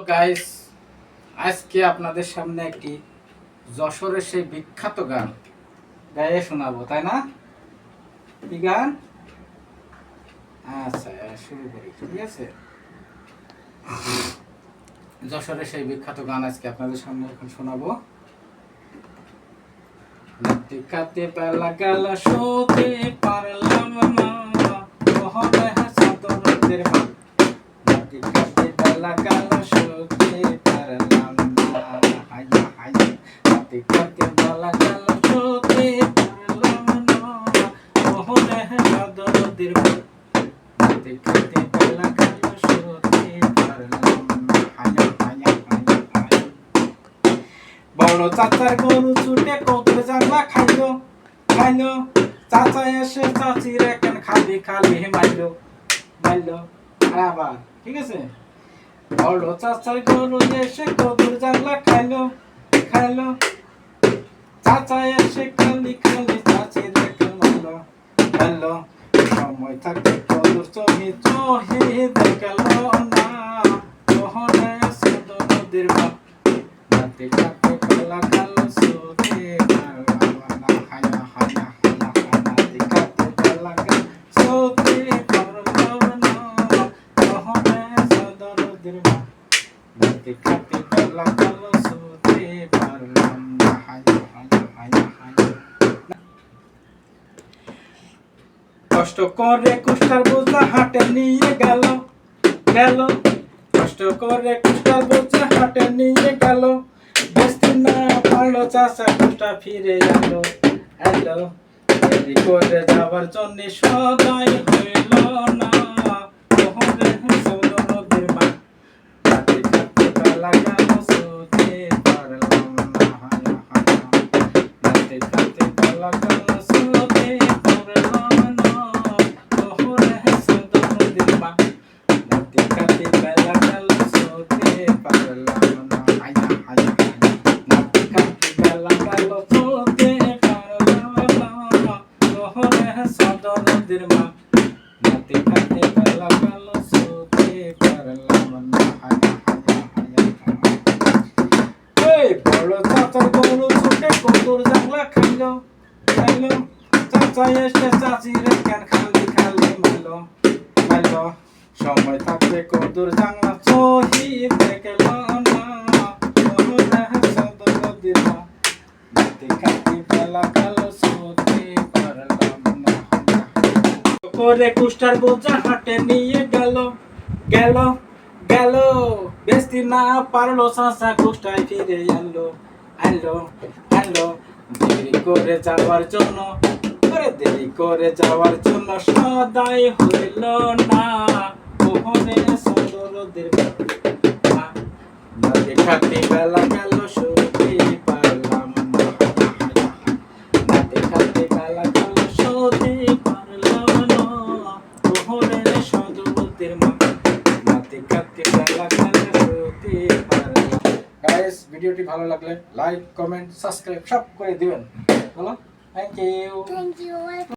Guys, আজকে আপনাদের সামনে একটি যশোরের সেই বিখ্যাত গান গাইয়ে শোনাবো, তাই না? কি গান? আচ্ছা, শুরু করি। ঠিক আছে, যশোরের সেই বিখ্যাত গান আজকে আপনাদের সামনে এখন শোনাবো। রাতে কাতে বেলা গেল, শোতে পারলাম না, ওহরে হাসাদরদের মা। রাতে কাতে বেলা গেল, শোতে পারলাম না, হাইয়া হাইয়া। রাতে কাতে বেলা গেল, শোতে পারলাম না, ওহরে হাসাদরদের মা। রাতে কাতে বেলা গেল, শোতে পারলাম না, হাইয়া হাইয়া হাইয়া হাইয়া। বড় চাচার গরু ছুটে কদর জানলা খাইলো খাইলো, চাচা এসে চাচির এখন খালি খালি মাইলো মাইলো। আর আবার ঠিক আছে, বড় চাচার গরু এসে কদর জানলা খাইলো খাইলো, চাচা এসে খালি খালি চাচির এখন মাইলো মাইলো। সময় থাকতে কদর চহি চহি দেখলো না, ওহরে সদরদের বাপ। রাতে কাতে বেলা গেল, শোতে পারলাম না, হাইয়া হাইয়া হাইয়া হাইয়া। রাতে কাতে বেলা গেল, শোতে পারলাম না, ওহরে সদরদের বাপ। রাতে কাতে বেলা গেল, শোতে পারলাম না, হাইয়া হাইয়া হাইয়া হাইয়া। কষ্ট করে কুষ্টার বোঝা হাটে নিয়ে গেল গেল, কষ্ট করে কুষ্টার বোঝা হাটে নিয়ে গেল, বেচতে না পারলো চাচা কুষ্টা ফিরে এলো এলো। দেরি করে যাবার জন্য সদাই হইল না, ওহরে সদরদের মা। রাতে কাতে বেলা গেল, শোতে পারলাম না, হাইয়া হাইয়া। রাতে কাতে বেলা গেল, শোতে পারলাম না, ওহরে সদরদের মা। রাতে কাতে বেলা গেল, শোতে পারলাম না, হাইয়া হাইয়া হাইয়া। রাতে কাতে বেলা গেল, শোতে পারলাম না, ওহরে সদরদের মা। রাতে কাতে বেলা গেল, শোতে পারলাম না, হাইয়া হাইয়া হাইয়া হাইয়া। এই বড় চাচার গরু ছুটে কদর জাংলা খাইলো খাইলো, চাচা এসে চাচির কেন খালি খালি মাইলো মাইলো। সময় থাকতে কদর জাংলা চহি দেখলো না, ওহরে সদরদের মা। রাতে কাতে বেলা গেল, শোতে পারলাম না, হাইয়া হাইয়া। করে কুষ্টার বোঝা হাটে নিয়ে গেল গেল গেল, বেচতে না পারলো চাচা কুষ্টায় ফিরে এলো এলো এলো। দেরি করে যাওয়ার জন্য দেরি করে যাওয়ার জন্য সদাই হইল না, ওহরে সদরদের মা। রাতে কাতে বেলা গেল, শোতে পারলাম না, হাইয়া হাইয়া হাইয়া। রাতে কাতে বেলা গেল, শোতে পারলাম না, ওহরে সদরদের মা। রাতে কাতে বেলা গেল, শোতে পারলাম। গাইস, ভিডিওটি ভালো লাগলে লাইক কমেন্ট সাবস্ক্রাইব সব করে দিবেন। বলো থ্যাংক ইউ।